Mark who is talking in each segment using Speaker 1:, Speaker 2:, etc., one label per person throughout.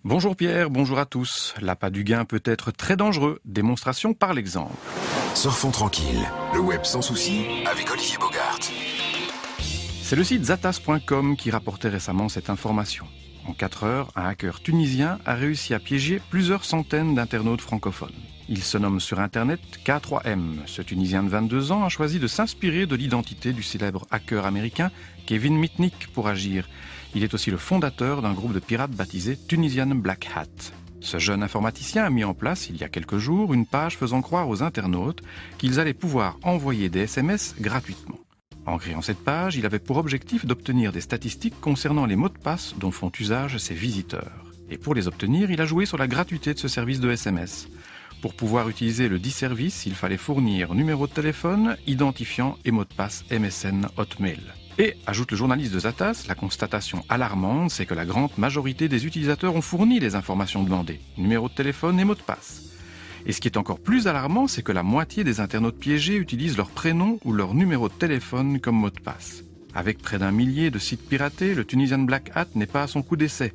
Speaker 1: Bonjour Pierre, bonjour à tous. L'appât du gain peut être très dangereux. Démonstration par l'exemple.
Speaker 2: Surfons tranquille, le web sans souci avec Olivier Bogart.
Speaker 1: C'est le site zatas.com qui rapportait récemment cette information. En 4 heures, un hacker tunisien a réussi à piéger plusieurs centaines d'internautes francophones. Il se nomme sur Internet K3M. Ce Tunisien de 22 ans a choisi de s'inspirer de l'identité du célèbre hacker américain Kevin Mitnick pour agir. Il est aussi le fondateur d'un groupe de pirates baptisé Tunisian Black Hat. Ce jeune informaticien a mis en place, il y a quelques jours, une page faisant croire aux internautes qu'ils allaient pouvoir envoyer des SMS gratuitement. En créant cette page, il avait pour objectif d'obtenir des statistiques concernant les mots de passe dont font usage ses visiteurs. Et pour les obtenir, il a joué sur la gratuité de ce service de SMS. Pour pouvoir utiliser le dit service, il fallait fournir numéro de téléphone, identifiant et mot de passe MSN Hotmail. Et, ajoute le journaliste de Zatas, la constatation alarmante, c'est que la grande majorité des utilisateurs ont fourni les informations demandées, numéro de téléphone et mot de passe. Et ce qui est encore plus alarmant, c'est que la moitié des internautes piégés utilisent leur prénom ou leur numéro de téléphone comme mot de passe. Avec près d'1 millier de sites piratés, le Tunisian Black Hat n'est pas à son coup d'essai.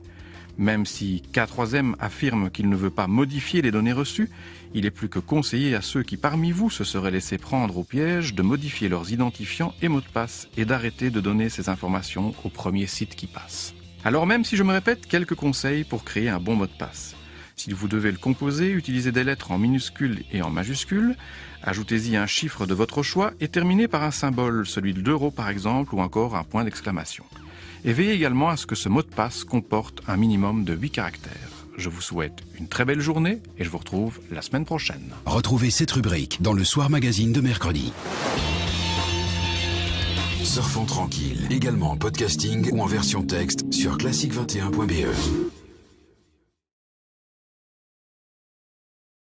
Speaker 1: Même si K3M affirme qu'il ne veut pas modifier les données reçues, il est plus que conseillé à ceux qui parmi vous se seraient laissés prendre au piège de modifier leurs identifiants et mots de passe et d'arrêter de donner ces informations au premier site qui passe. Alors même si je me répète, quelques conseils pour créer un bon mot de passe. Si vous devez le composer, utilisez des lettres en minuscules et en majuscules, ajoutez-y un chiffre de votre choix et terminez par un symbole, celui de l'euro par exemple, ou encore un point d'exclamation. Et veillez également à ce que ce mot de passe comporte un minimum de 8 caractères. Je vous souhaite une très belle journée et je vous retrouve la semaine prochaine.
Speaker 2: Retrouvez cette rubrique dans le Soir Magazine de mercredi. Surfons tranquille, également en podcasting ou en version texte sur classique21.be.